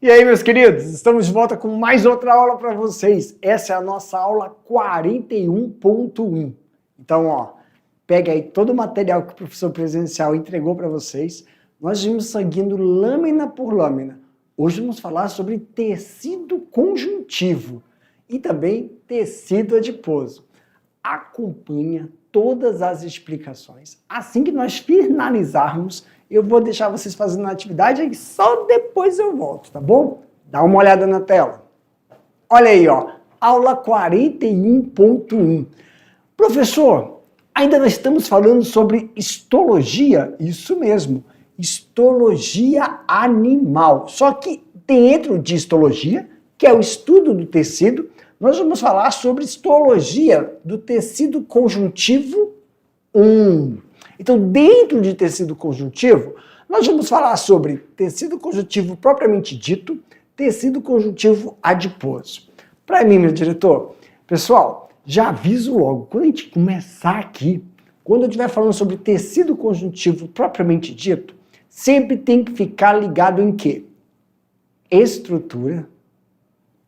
E aí, meus queridos, estamos de volta com mais outra aula para vocês. Essa é a nossa aula 41.1. Então, ó, pega aí todo o material que o professor presencial entregou para vocês. Nós vamos seguindo lâmina por lâmina. Hoje vamos falar sobre tecido conjuntivo e também tecido adiposo. Acompanha todas as explicações. Assim que nós finalizarmos, eu vou deixar vocês fazendo a atividade e só depois eu volto, tá bom? Dá uma olhada na tela. Olha aí, ó, aula 41.1. Professor, ainda nós estamos falando sobre histologia, isso mesmo, histologia animal. Só que dentro de histologia, que é o estudo do tecido, nós vamos falar sobre histologia do tecido conjuntivo 1. Então, dentro de tecido conjuntivo, nós vamos falar sobre tecido conjuntivo propriamente dito, tecido conjuntivo adiposo. Para mim, meu diretor, pessoal, já aviso logo, quando a gente começar aqui, quando eu estiver falando sobre tecido conjuntivo propriamente dito, sempre tem que ficar ligado em quê? Estrutura,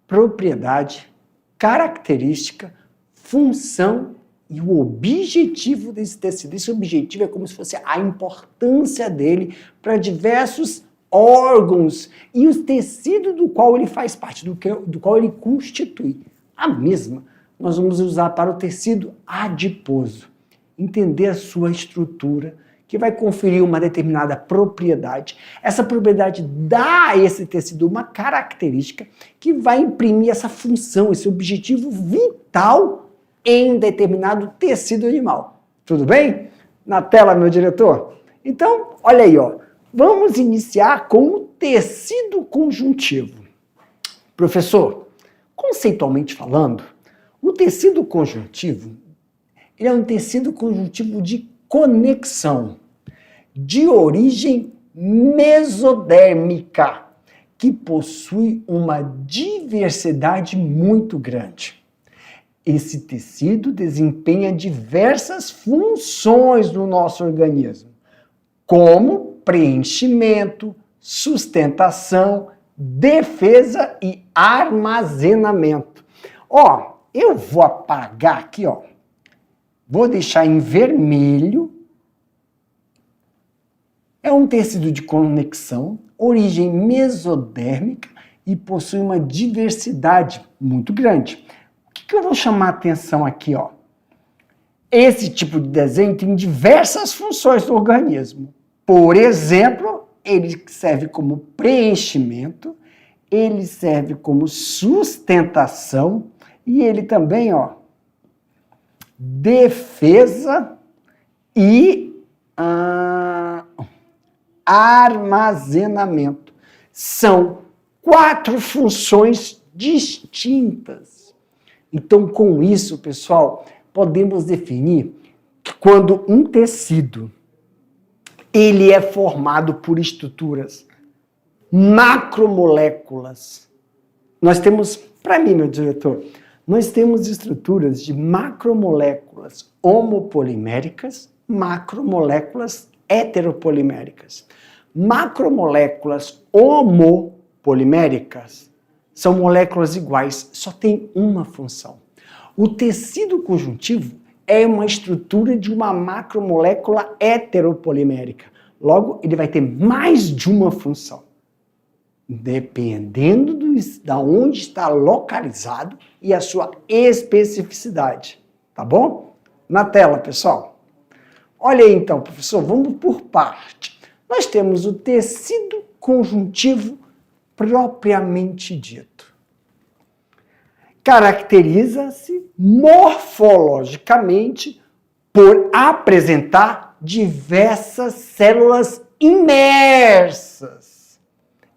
propriedade, característica, função e o objetivo desse tecido. Esse objetivo é como se fosse a importância dele para diversos órgãos e o tecido do qual ele faz parte, do qual ele constitui. A mesma nós vamos usar para o tecido adiposo. Entender a sua estrutura, que vai conferir uma determinada propriedade. Essa propriedade dá a esse tecido uma característica que vai imprimir essa função, esse objetivo vital em determinado tecido animal. Tudo bem? Na tela, meu diretor? Então, olha aí, ó. Vamos iniciar com o tecido conjuntivo. Professor, conceitualmente falando, o tecido conjuntivo ele é um tecido conjuntivo de conexão, de origem mesodérmica, que possui uma diversidade muito grande. Esse tecido desempenha diversas funções no nosso organismo, como preenchimento, sustentação, defesa e armazenamento. Ó, eu vou apagar aqui, ó. Vou deixar em vermelho. É um tecido de conexão, origem mesodérmica e possui uma diversidade muito grande. O que eu vou chamar a atenção aqui, ó? Esse tipo de desenho tem diversas funções no organismo. Por exemplo, ele serve como preenchimento, ele serve como sustentação e ele também, ó, defesa e armazenamento. São 4 funções distintas. Então, com isso, pessoal, podemos definir que quando um tecido ele é formado por estruturas macromoléculas, nós temos, para mim, meu diretor, nós temos estruturas de macromoléculas homopoliméricas, macromoléculas heteropoliméricas. Macromoléculas homopoliméricas são moléculas iguais, só tem uma função. O tecido conjuntivo é uma estrutura de uma macromolécula heteropolimérica. Logo, ele vai ter mais de uma função, dependendo de onde está localizado e a sua especificidade. Tá bom? Na tela, pessoal. Olha aí então, professor, vamos por parte. Nós temos o tecido conjuntivo propriamente dito. Caracteriza-se morfologicamente por apresentar diversas células imersas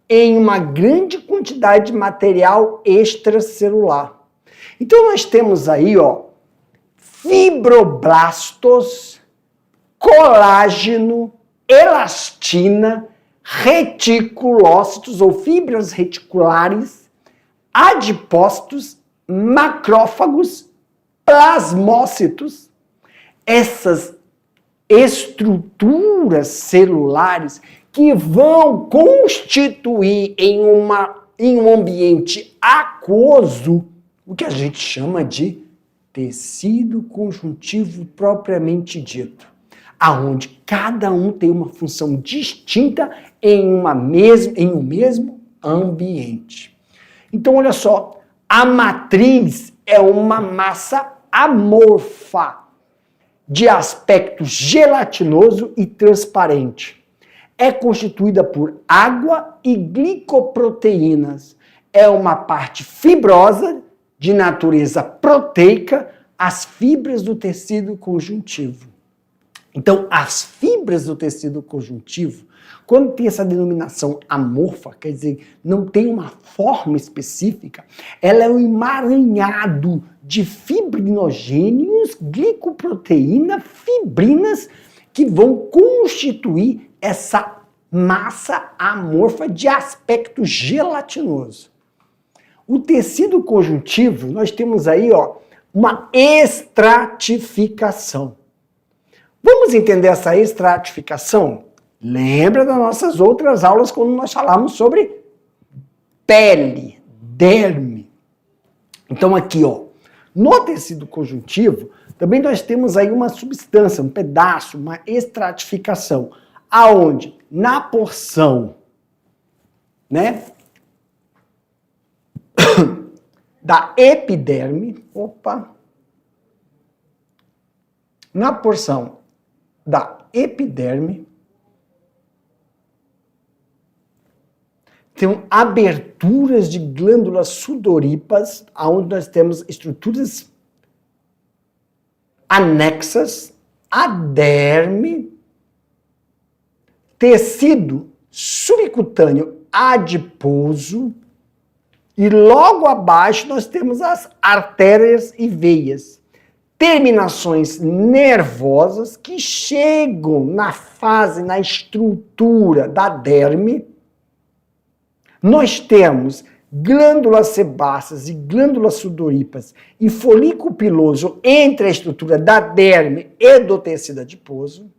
em uma grande quantidade de material extracelular. Então nós temos aí, ó, fibroblastos, colágeno, elastina, reticulócitos ou fibras reticulares, adipócitos, macrófagos, plasmócitos. Essas estruturas celulares que vão constituir em uma em um ambiente aquoso, o que a gente chama de tecido conjuntivo propriamente dito, aonde cada um tem uma função distinta em um mesmo ambiente. Então, olha só, a matriz é uma massa amorfa, de aspecto gelatinoso e transparente. É constituída por água e glicoproteínas. É uma parte fibrosa, de natureza proteica, as fibras do tecido conjuntivo. Então, as fibras do tecido conjuntivo, quando tem essa denominação amorfa, quer dizer, não tem uma forma específica, ela é um emaranhado de fibrinogênios, glicoproteína, fibrinas, que vão constituir essa massa amorfa de aspecto gelatinoso. O tecido conjuntivo, nós temos aí, uma estratificação. Vamos entender essa estratificação? Lembra das nossas outras aulas quando nós falamos sobre pele, derme. Então aqui, no tecido conjuntivo, também nós temos aí uma substância, um pedaço, uma estratificação, aonde na porção, da epiderme, na porção da epiderme, tem aberturas de glândulas sudoríparas, onde nós temos estruturas anexas à derme, tecido subcutâneo adiposo, e logo abaixo nós temos as artérias e veias. Terminações nervosas que chegam na estrutura da derme. Nós temos glândulas sebáceas e glândulas sudoríparas e folículo piloso entre a estrutura da derme e do tecido adiposo.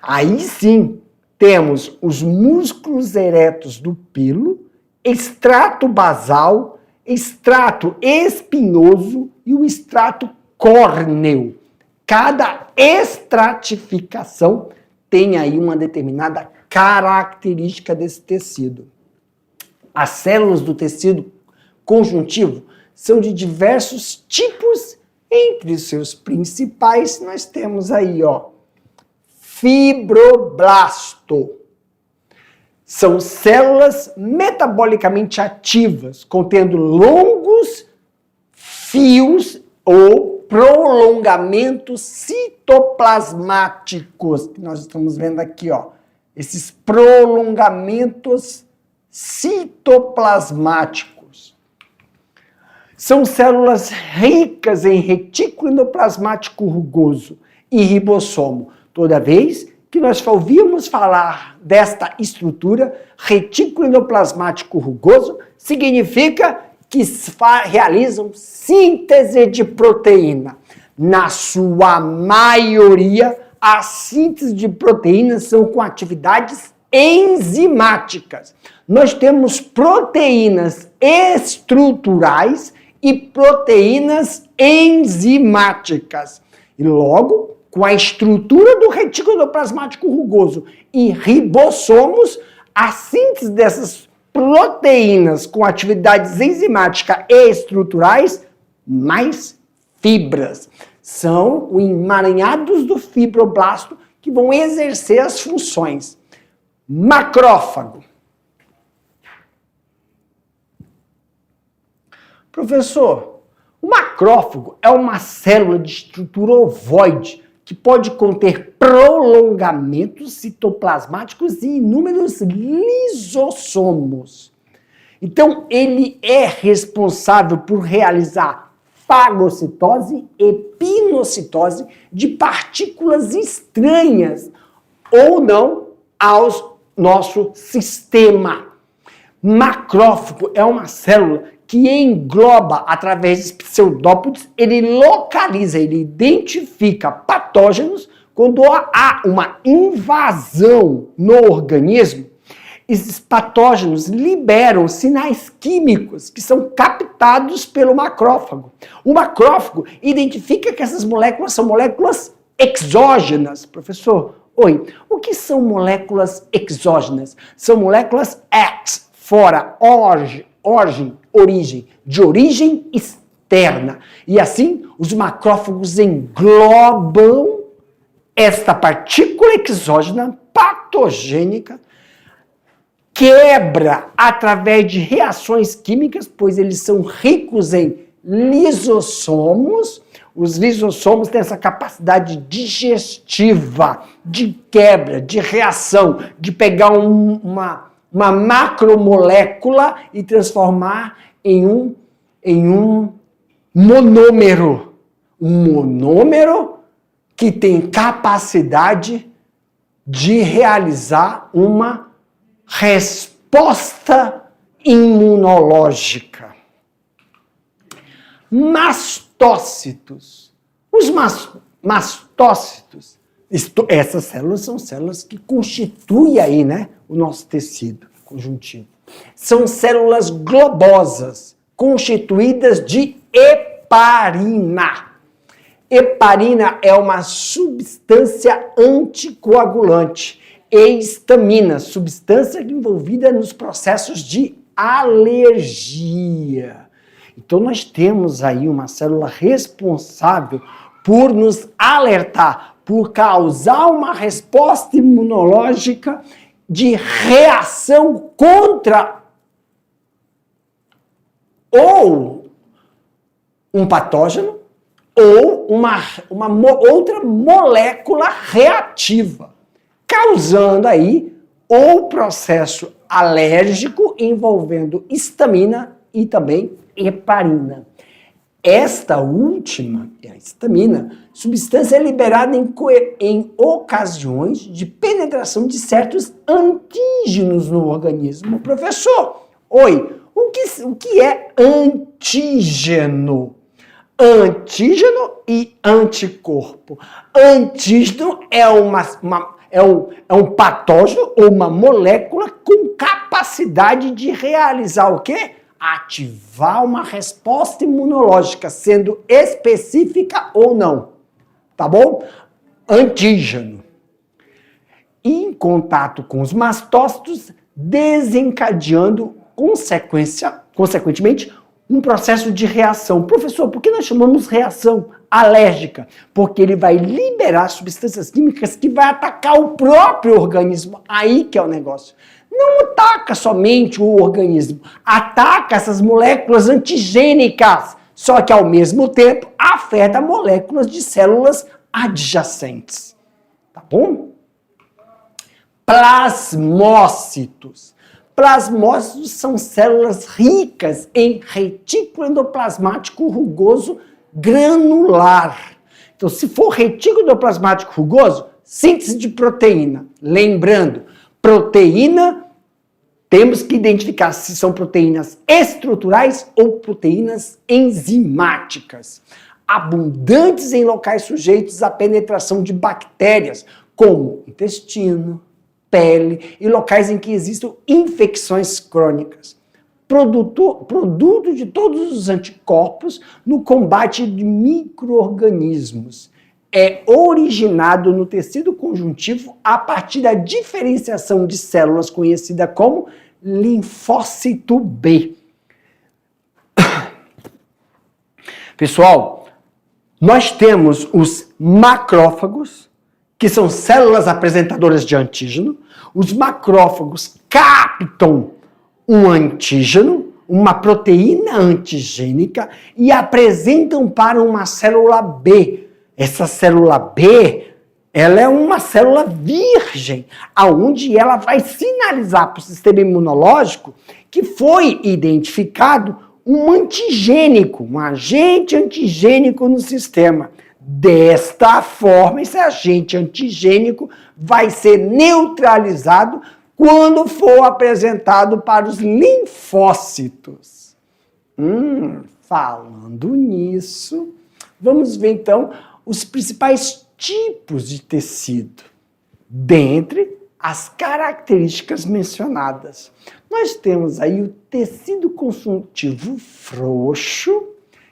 Aí sim, temos os músculos eretos do pilo, extrato basal, extrato espinhoso e o extrato córneo. Cada estratificação tem aí uma determinada característica desse tecido. As células do tecido conjuntivo são de diversos tipos, entre seus principais nós temos aí, fibroblasto. São células metabolicamente ativas, contendo longos fios ou prolongamentos citoplasmáticos, que nós estamos vendo aqui, esses prolongamentos citoplasmáticos. São células ricas em retículo endoplasmático rugoso e ribossomo. Toda vez que nós ouvíamos falar desta estrutura, retículo endoplasmático rugoso, significa que realizam síntese de proteína. Na sua maioria, as sínteses de proteínas são com atividades enzimáticas. Nós temos proteínas estruturais e proteínas enzimáticas. E logo, com a estrutura do retículo endoplasmático rugoso e ribossomos, a síntese dessas proteínas com atividades enzimáticas e estruturais, mais fibras. São os emaranhados do fibroblasto que vão exercer as funções. Macrófago. Professor, o macrófago é uma célula de estrutura ovoide que pode conter prolongamentos citoplasmáticos e inúmeros lisossomos. Então, ele é responsável por realizar fagocitose e pinocitose de partículas estranhas ou não ao nosso sistema. Macrófago é uma célula que engloba, através de pseudópodes, ele localiza, ele identifica patógenos quando há uma invasão no organismo. Esses patógenos liberam sinais químicos que são captados pelo macrófago. O macrófago identifica que essas moléculas são moléculas exógenas. Professor, oi, o que são moléculas exógenas? São moléculas ex, fora, origem, de origem externa. E assim, os macrófagos englobam esta partícula exógena patogênica, quebra através de reações químicas, pois eles são ricos em lisossomos. Os lisossomos têm essa capacidade digestiva, de quebra, de reação, de pegar uma macromolécula e transformar em um monômero. Um monômero que tem capacidade de realizar uma resposta imunológica. Mastócitos. Os mastócitos, essas células são células que constituem aí, né, o nosso tecido conjuntivo. São células globosas, constituídas de heparina. Heparina é uma substância anticoagulante. E histamina, substância envolvida nos processos de alergia. Então nós temos aí uma célula responsável por nos alertar, por causar uma resposta imunológica de reação contra ou um patógeno ou uma outra molécula reativa, causando aí o processo alérgico envolvendo histamina e também heparina. Esta última, a histamina, substância é liberada em ocasiões de penetração de certos antígenos no organismo. Professor, oi, o que é antígeno? Antígeno e anticorpo. Antígeno é um patógeno ou uma molécula com capacidade de realizar o quê? Ativar uma resposta imunológica, sendo específica ou não. Tá bom? Antígeno. Em contato com os mastócitos, desencadeando, consequentemente, um processo de reação. Professor, por que nós chamamos reação alérgica? Porque ele vai liberar substâncias químicas que vai atacar o próprio organismo. Aí que é o negócio. Não ataca somente o organismo, ataca essas moléculas antigênicas, só que ao mesmo tempo afeta moléculas de células adjacentes. Tá bom? Plasmócitos. Plasmócitos são células ricas em retículo endoplasmático rugoso granular. Então, se for retículo endoplasmático rugoso, síntese de proteína. Lembrando, proteína, temos que identificar se são proteínas estruturais ou proteínas enzimáticas, abundantes em locais sujeitos à penetração de bactérias, como intestino, pele e locais em que existam infecções crônicas. Produto de todos os anticorpos no combate de micro-organismos. É originado no tecido conjuntivo a partir da diferenciação de células conhecida como linfócito B. Pessoal, nós temos os macrófagos, que são células apresentadoras de antígeno. Os macrófagos captam um antígeno, uma proteína antigênica, e apresentam para uma célula B. Essa célula B, ela é uma célula virgem, aonde ela vai sinalizar para o sistema imunológico que foi identificado um antigênico, um agente antigênico no sistema. Desta forma, esse agente antigênico vai ser neutralizado quando for apresentado para os linfócitos. Falando nisso, vamos ver então os principais tipos de tecido. Dentre as características mencionadas. Nós temos aí o tecido conjuntivo frouxo,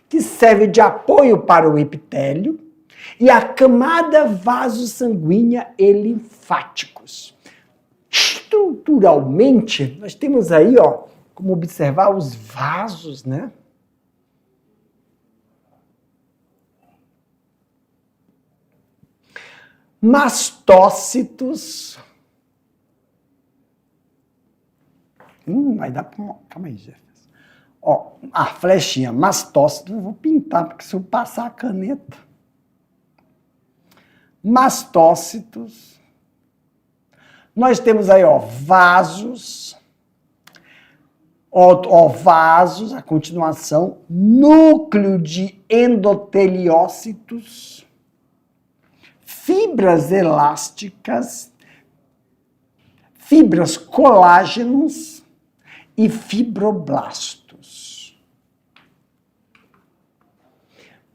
que serve de apoio para o epitélio, e a camada vasosanguínea e linfáticos. Estruturalmente, nós temos aí, ó, como observar os vasos, né? Mastócitos. Vai dar pra... Calma aí, Jefferson. Ó, a flechinha, mastócitos, eu vou pintar, porque se eu passar a caneta... Mastócitos. Nós temos aí, ó, vasos. Ó, vasos, a continuação. Núcleo de endoteliócitos. Fibras elásticas. Fibras colágenos. E fibroblastos.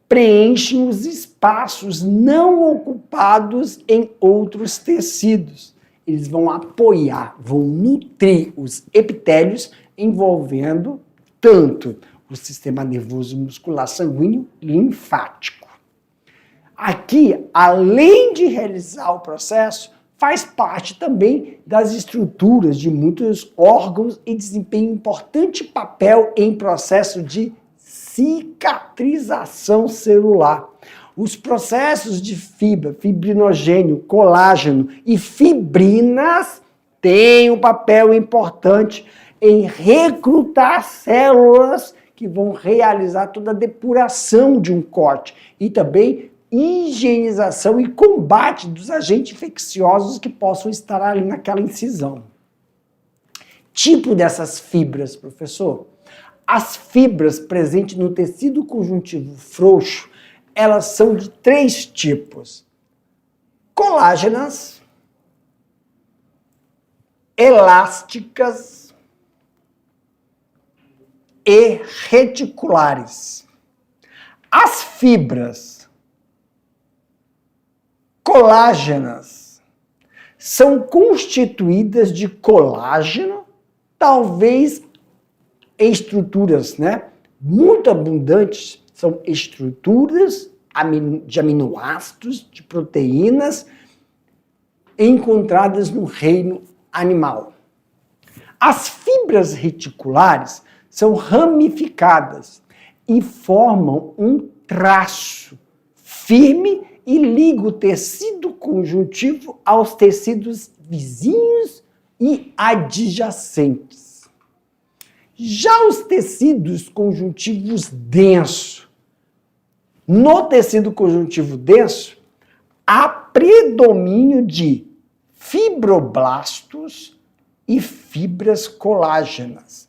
Preenchem os espaços não ocupados em outros tecidos. Eles vão apoiar, vão nutrir os epitélios, envolvendo tanto o sistema nervoso muscular sanguíneo e linfático. Aqui, além de realizar o processo, faz parte também das estruturas de muitos órgãos e desempenha um importante papel em processo de cicatrização celular. Os processos de fibra, fibrinogênio, colágeno e fibrinas têm um papel importante em recrutar células que vão realizar toda a depuração de um corte e também higienização e combate dos agentes infecciosos que possam estar ali naquela incisão. Tipo dessas fibras, professor? As fibras presentes no tecido conjuntivo frouxo, elas são de 3 tipos. Colágenas, elásticas e reticulares. As fibras colágenas são constituídas de colágeno, talvez em estruturas, né, muito abundantes, são estruturas de aminoácidos, de proteínas encontradas no reino animal. As fibras reticulares são ramificadas e formam um traço firme e liga o tecido conjuntivo aos tecidos vizinhos e adjacentes. Já os tecidos conjuntivos densos, no tecido conjuntivo denso, há predomínio de fibroblastos e fibras colágenas.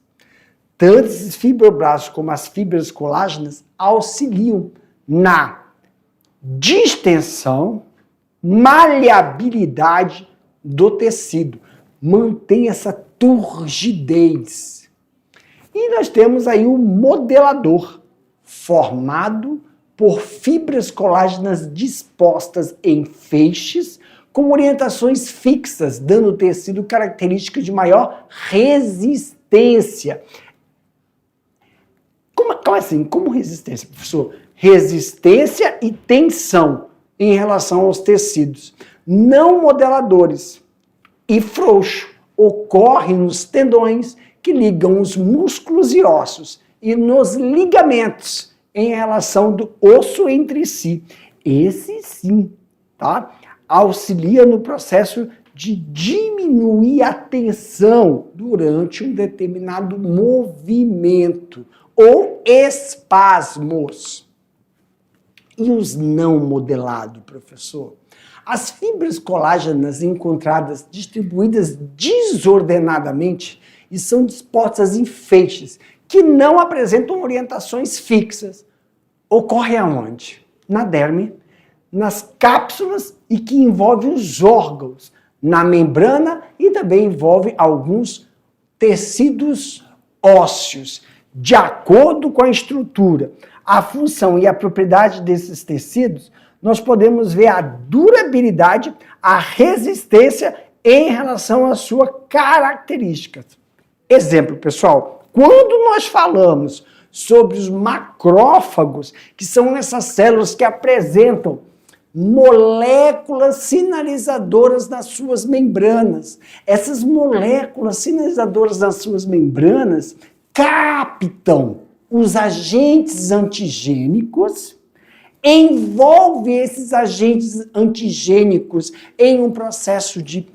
Tanto esses fibroblastos como as fibras colágenas auxiliam na distensão, maleabilidade do tecido, mantém essa turgidez. E nós temos aí o modelador, formado por fibras colágenas dispostas em feixes, com orientações fixas, dando ao tecido características de maior resistência. Como assim? Como resistência, professor? Resistência e tensão em relação aos tecidos. Não modeladores e frouxo ocorre nos tendões que ligam os músculos e ossos e nos ligamentos em relação do osso entre si. Esse sim, tá? Auxilia no processo de diminuir a tensão durante um determinado movimento ou espasmos. E os não modelados, professor? As fibras colágenas encontradas distribuídas desordenadamente e são dispostas em feixes que não apresentam orientações fixas. Ocorre aonde? Na derme, nas cápsulas e que envolve os órgãos, na membrana e também envolve alguns tecidos ósseos. De acordo com a estrutura, a função e a propriedade desses tecidos, nós podemos ver a durabilidade, a resistência em relação à sua característica. Exemplo, pessoal, quando nós falamos sobre os macrófagos, que são essas células que apresentam moléculas sinalizadoras nas suas membranas. Essas moléculas sinalizadoras nas suas membranas captam os agentes antigênicos, envolve esses agentes antigênicos em um processo de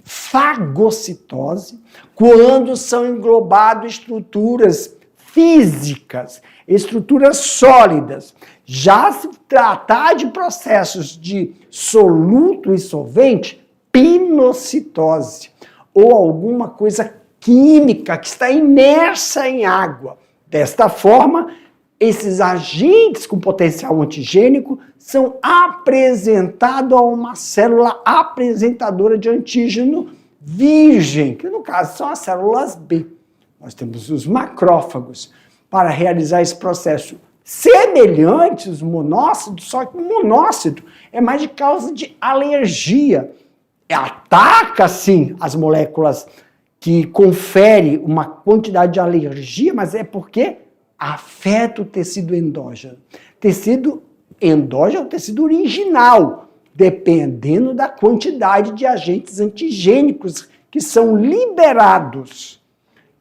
fagocitose, quando são englobadas estruturas físicas, estruturas sólidas. Já se tratar de processos de soluto e solvente, pinocitose, ou alguma coisa química que está imersa em água. Desta forma, esses agentes com potencial antigênico são apresentados a uma célula apresentadora de antígeno virgem, que no caso são as células B. Nós temos os macrófagos para realizar esse processo semelhante aos monócitos, só que o monócito é mais de causa de alergia. Ataca, sim, as moléculas que conferem uma quantidade de alergia, mas é porque afeta o tecido endógeno. Tecido endógeno é o tecido original, dependendo da quantidade de agentes antigênicos que são liberados.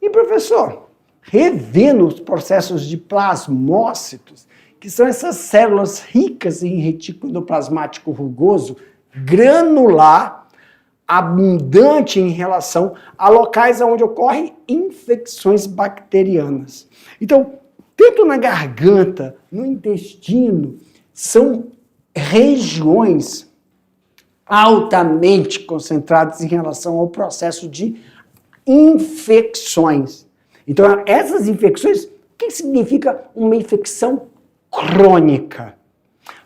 E, professor, revendo os processos de plasmócitos, que são essas células ricas em retículo endoplasmático rugoso, granular, abundante em relação a locais onde ocorrem infecções bacterianas. Então, tanto na garganta, no intestino, são regiões altamente concentradas em relação ao processo de infecções. Então, essas infecções, o que significa uma infecção crônica?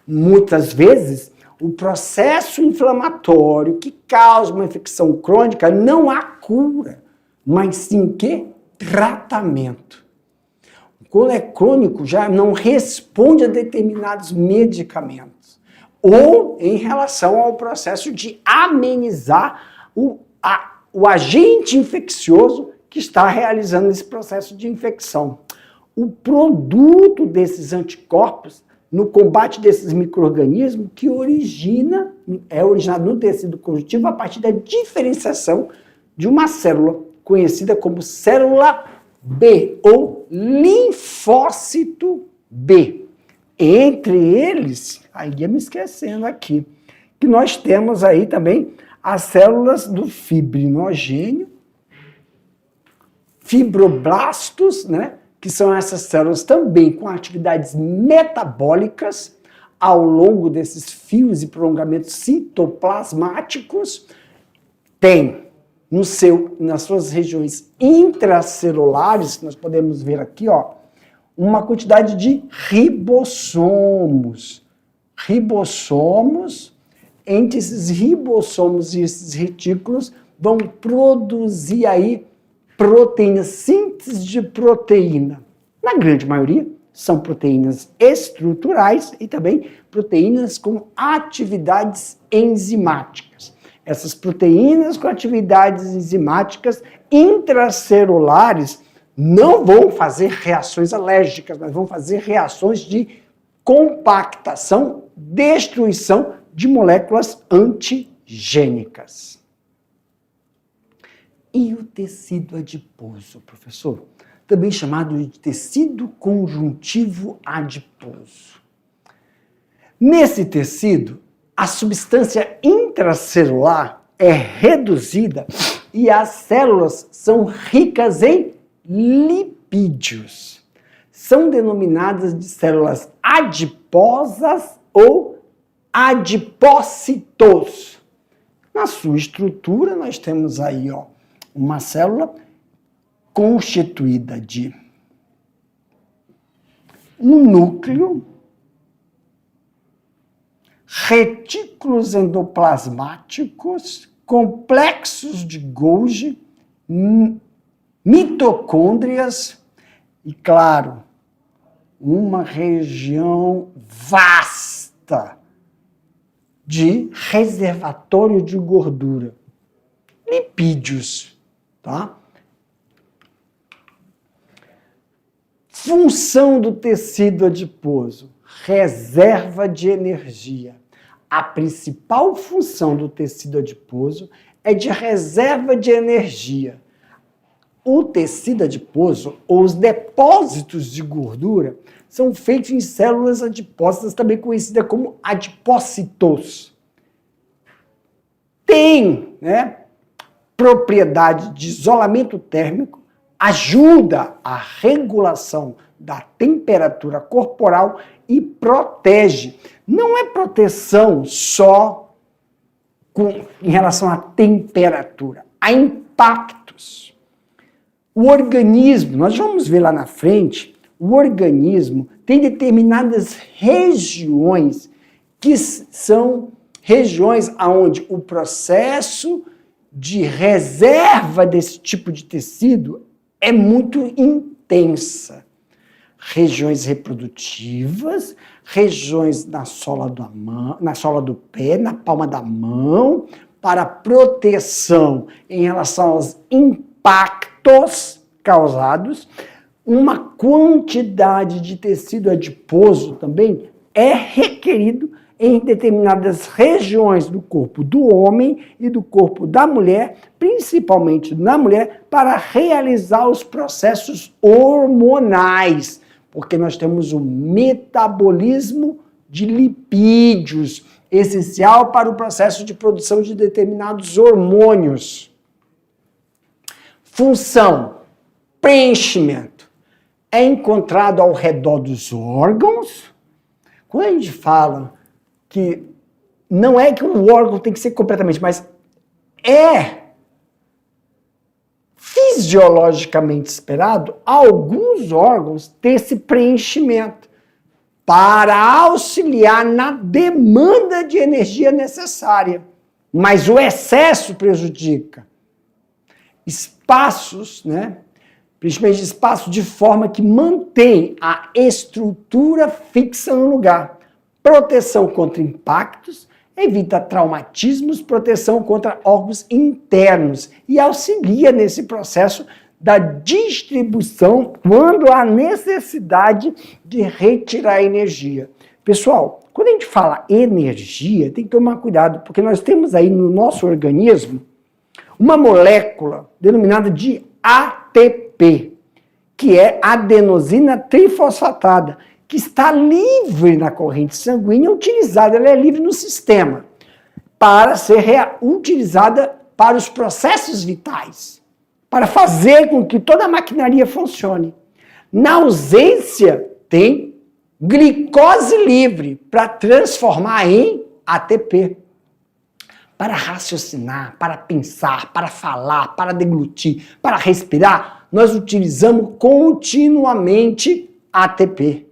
Muitas vezes, o processo inflamatório que causa uma infecção crônica não há cura, mas sim que tratamento. Quando é crônico, já não responde a determinados medicamentos. Ou em relação ao processo de amenizar o agente infeccioso que está realizando esse processo de infecção. O produto desses anticorpos no combate desses micro-organismos que é originado no tecido conjuntivo a partir da diferenciação de uma célula conhecida como célula B ou linfócito B. Entre eles, aí ia me esquecendo aqui, que nós temos aí também as células do fibrinogênio, fibroblastos, né? Que são essas células também com atividades metabólicas ao longo desses fios e prolongamentos citoplasmáticos, tem nas suas regiões intracelulares, que nós podemos ver aqui, ó, uma quantidade de ribossomos. Ribossomos, entre esses ribossomos e esses retículos, vão produzir aí proteínas, síntese de proteína. Na grande maioria, são proteínas estruturais e também proteínas com atividades enzimáticas. Essas proteínas com atividades enzimáticas intracelulares não vão fazer reações alérgicas, mas vão fazer reações de compactação, destruição de moléculas antigênicas. E o tecido adiposo, professor? Também chamado de tecido conjuntivo adiposo. Nesse tecido, a substância intracelular é reduzida e as células são ricas em lipídios. São denominadas de células adiposas ou adipócitos. Na sua estrutura, nós temos aí, ó, uma célula constituída de um núcleo, retículos endoplasmáticos, complexos de Golgi, mitocôndrias e, claro, uma região vasta de reservatório de gordura. lipídios, tá? Função do tecido adiposo, reserva de energia. A principal função do tecido adiposo é de reserva de energia. O tecido adiposo, ou os depósitos de gordura, são feitos em células adipócitas, também conhecidas como adipócitos. Tem, propriedade de isolamento térmico, ajuda a regulação da temperatura corporal e protege. Não é proteção só em relação à temperatura, há impactos. O organismo, nós vamos ver lá na frente, o organismo tem determinadas regiões que são regiões onde o processo de reserva desse tipo de tecido é muito intensa. Regiões reprodutivas, regiões na sola do pé, na palma da mão, para proteção em relação aos impactos causados. Uma quantidade de tecido adiposo também é requerido em determinadas regiões do corpo do homem e do corpo da mulher, principalmente na mulher, para realizar os processos hormonais, porque nós temos o metabolismo de lipídios, essencial para o processo de produção de determinados hormônios. Função, preenchimento, é encontrado ao redor dos órgãos. Quando a gente fala que não é que o órgão tem que ser completamente, mas é fisiologicamente esperado alguns órgãos ter esse preenchimento para auxiliar na demanda de energia necessária. Mas o excesso prejudica. Espaços, principalmente espaço de forma que mantém a estrutura fixa no lugar. Proteção contra impactos, evita traumatismos, proteção contra órgãos internos e auxilia nesse processo da distribuição quando há necessidade de retirar energia. Pessoal, quando a gente fala energia, tem que tomar cuidado, porque nós temos aí no nosso organismo uma molécula denominada de ATP, que é adenosina trifosfatada, que está livre na corrente sanguínea, utilizada, ela é livre no sistema, para ser utilizada para os processos vitais, para fazer com que toda a maquinaria funcione. Na ausência, tem glicose livre para transformar em ATP. Para raciocinar, para pensar, para falar, para deglutir, para respirar, nós utilizamos continuamente ATP.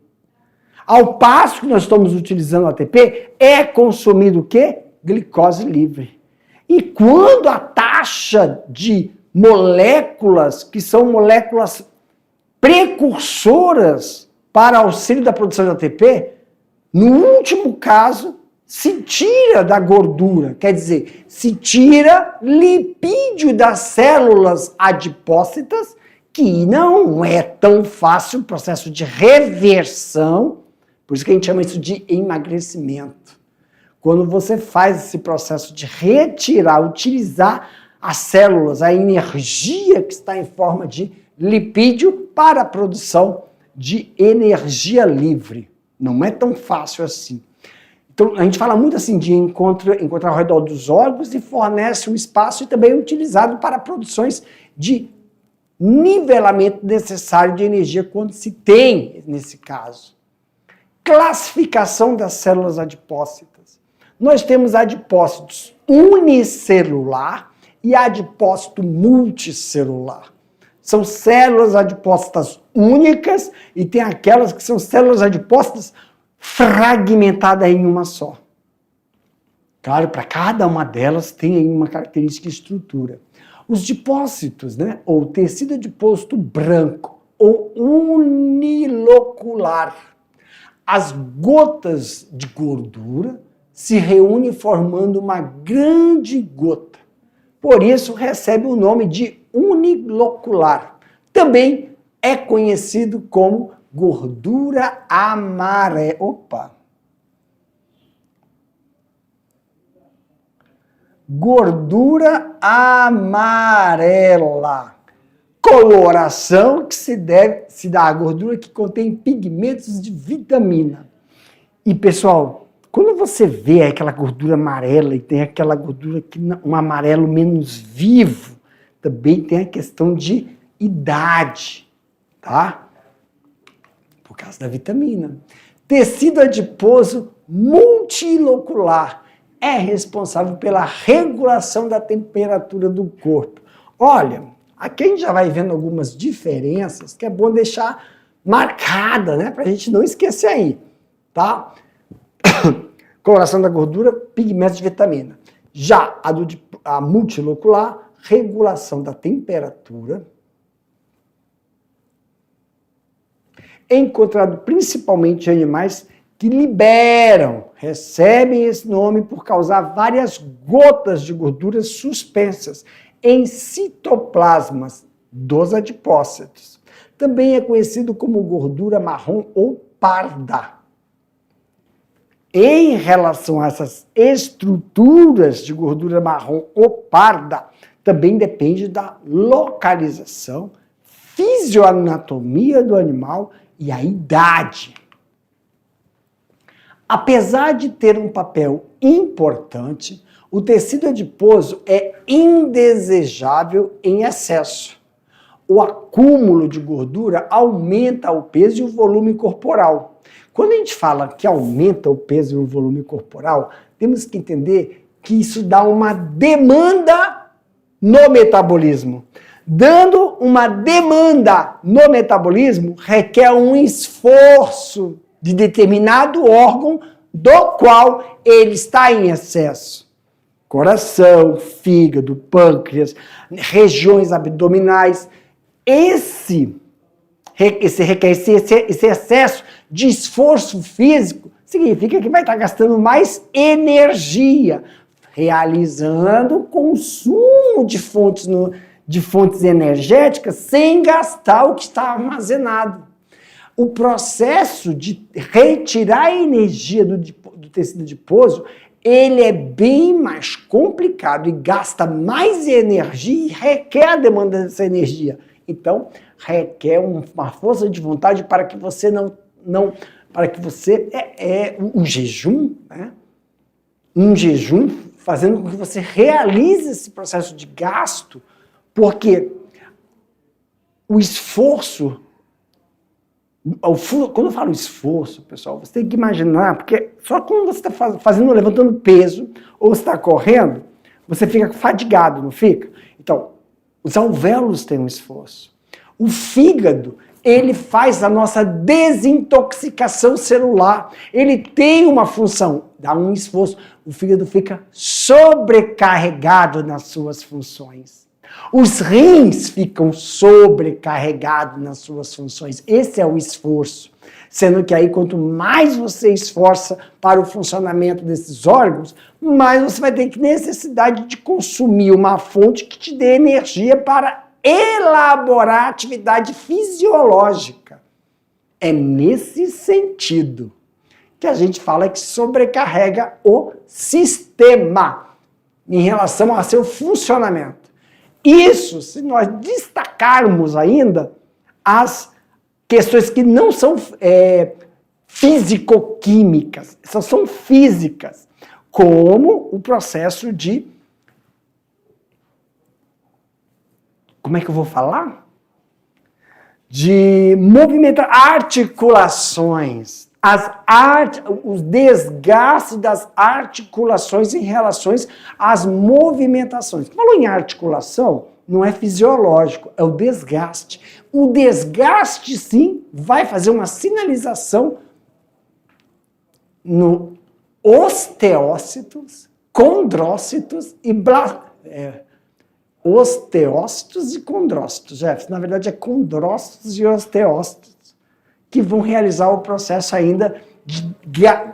Ao passo que nós estamos utilizando o ATP, é consumido o quê? Glicose livre. E quando a taxa de moléculas, que são moléculas precursoras para auxílio da produção de ATP, no último caso, se tira da gordura, quer dizer, se tira lipídio das células adipócitas, que não é tão fácil o processo de reversão. Por isso que a gente chama isso de emagrecimento. Quando você faz esse processo de retirar, utilizar as células, a energia que está em forma de lipídio para a produção de energia livre. Não é tão fácil assim. Então, a gente fala muito assim de encontrar ao redor dos órgãos e fornece um espaço e também é utilizado para produções de nivelamento necessário de energia quando se tem, nesse caso. Classificação das células adipócitas. Nós temos adipócitos unicelular e adipócito multicelular. São células adipócitas únicas e tem aquelas que são células adipócitas fragmentadas em uma só. Claro, para cada uma delas tem aí uma característica e estrutura. Os dipócitos, ou tecido adiposo branco ou unilocular, as gotas de gordura se reúnem formando uma grande gota. por isso recebe o nome de unilocular. Também é conhecido como gordura amarela. Opa! Gordura amarela. Coloração que se dá à gordura que contém pigmentos de vitamina. E, pessoal, quando você vê aquela gordura amarela e tem aquela gordura que um amarelo menos vivo, também tem a questão de idade, tá? Por causa da vitamina. Tecido adiposo multilocular é responsável pela regulação da temperatura do corpo. Olha, aqui a gente já vai vendo algumas diferenças que é bom deixar marcada, né? Pra gente não esquecer aí, tá? Coloração da gordura, pigmentos de vitamina. Já a multilocular, regulação da temperatura, encontrado principalmente em animais que recebem esse nome por causar várias gotas de gorduras suspensas em citoplasmas dos adipócitos. Também é conhecido como gordura marrom ou parda. Em relação a essas estruturas de gordura marrom ou parda, também depende da localização, fisioanatomia do animal e a idade. Apesar de ter um papel importante, o tecido adiposo é indesejável em excesso. O acúmulo de gordura aumenta o peso e o volume corporal. Quando a gente fala que aumenta o peso e o volume corporal, temos que entender que isso dá uma demanda no metabolismo. Dando uma demanda no metabolismo, requer um esforço de determinado órgão do qual ele está em excesso. Coração, fígado, pâncreas, regiões abdominais. Esse excesso de esforço físico significa que vai estar gastando mais energia, realizando o consumo de fontes energéticas sem gastar o que está armazenado. O processo de retirar a energia do tecido adiposo, ele é bem mais complicado e gasta mais energia e requer a demanda dessa energia. Então, requer uma força de vontade para que você um jejum, né? Um jejum fazendo com que você realize esse processo de gasto, porque o esforço, quando eu falo esforço, pessoal, você tem que imaginar, porque só quando você está levantando peso, ou está correndo, você fica fadigado, não fica? Então, os alvéolos têm um esforço. O fígado, ele faz a nossa desintoxicação celular. Ele tem uma função, dá um esforço. O fígado fica sobrecarregado nas suas funções. Os rins ficam sobrecarregados nas suas funções. Esse é o esforço. Sendo que aí, quanto mais você esforça para o funcionamento desses órgãos, mais você vai ter necessidade de consumir uma fonte que te dê energia para elaborar a atividade fisiológica. É nesse sentido que a gente fala que sobrecarrega o sistema em relação ao seu funcionamento. Isso, se nós destacarmos ainda as questões que não são físico-químicas, são físicas, como o processo de... Como é que eu vou falar? De movimentar articulações. Os desgastes das articulações em relação às movimentações. Falou em articulação, não é fisiológico, é o desgaste. O desgaste, sim, vai fazer uma sinalização no osteócitos, condrócitos e osteócitos e condrócitos. Na verdade, é condrócitos e osteócitos que vão realizar o processo ainda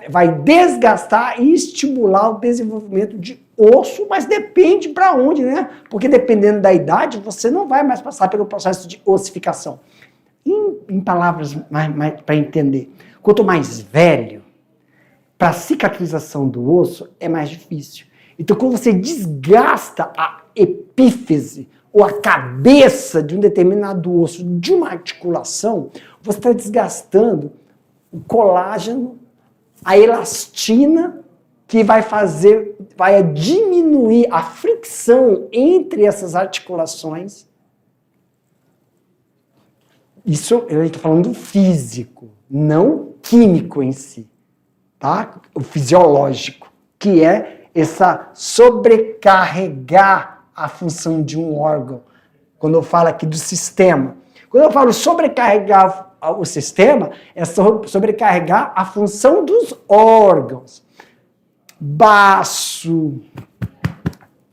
vai desgastar e estimular o desenvolvimento de osso, mas depende para onde, né? Porque dependendo da idade, você não vai mais passar pelo processo de ossificação. Em palavras para entender, quanto mais velho, para a cicatrização do osso é mais difícil. Então, quando você desgasta a epífise ou a cabeça de um determinado osso de uma articulação, você está desgastando o colágeno, a elastina, que vai diminuir a fricção entre essas articulações. Isso a gente está falando do físico, não químico em si, tá? O fisiológico, que é essa sobrecarregar a função de um órgão. Quando eu falo aqui do sistema. Quando eu falo sobrecarregar o sistema, é sobrecarregar a função dos órgãos. Baço,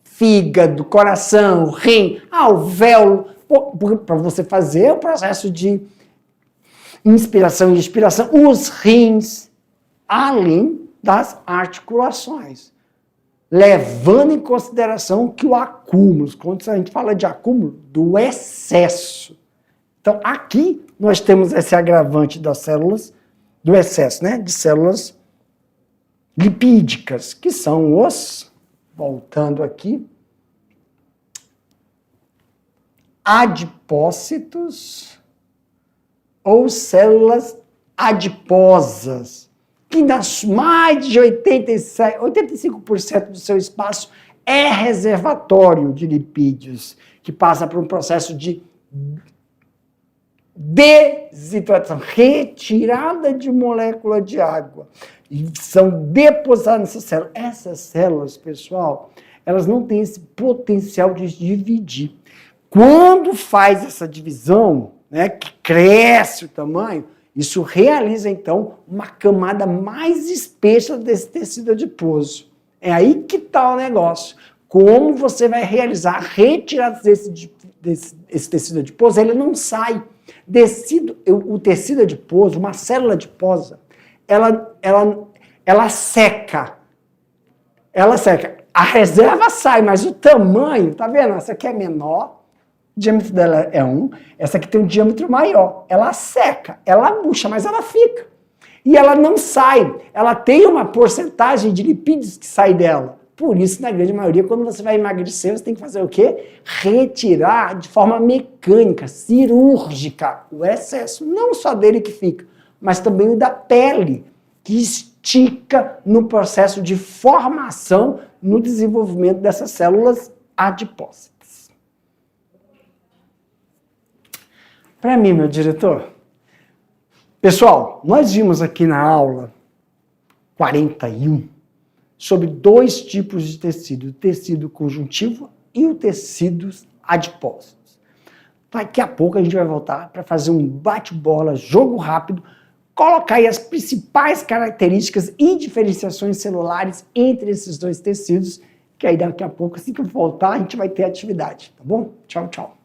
fígado, coração, rim, alvéolo, para você fazer o processo de inspiração e expiração, os rins, além das articulações. Levando em consideração que o acúmulo, quando a gente fala de acúmulo, do excesso. Então, aqui nós temos esse agravante das células, do excesso, né, de células lipídicas, que são os, voltando aqui, adipócitos ou células adiposas, que mais de 85% do seu espaço é reservatório de lipídios, que passa por um processo de desidratação, retirada de molécula de água, e são depositadas nessas células. Essas células, pessoal, elas não têm esse potencial de dividir. Quando faz essa divisão, né, que cresce o tamanho, isso realiza, então, uma camada mais espessa desse tecido adiposo. É aí que está o negócio. Como você vai realizar a retirada desse tecido adiposo, ele não sai. O tecido adiposo, uma célula adiposa, ela seca. Ela seca. A reserva sai, mas o tamanho, tá vendo? Essa aqui é menor, o diâmetro dela é 1, essa aqui tem um diâmetro maior. Ela seca, ela murcha, mas ela fica. E ela não sai. Ela tem uma porcentagem de lipídios que sai dela. Por isso, na grande maioria, quando você vai emagrecer, você tem que fazer o quê? Retirar de forma mecânica, cirúrgica, o excesso. Não só dele que fica, mas também o da pele, que estica no processo de formação, no desenvolvimento dessas células adipócitas. Para mim, meu diretor, pessoal, nós vimos aqui na aula 41 sobre dois tipos de tecido, o tecido conjuntivo e o tecidos adipócitos. Daqui a pouco a gente vai voltar para fazer um bate-bola, jogo rápido, colocar aí as principais características e diferenciações celulares entre esses dois tecidos, que aí daqui a pouco, assim que eu voltar, a gente vai ter atividade, tá bom? Tchau, tchau.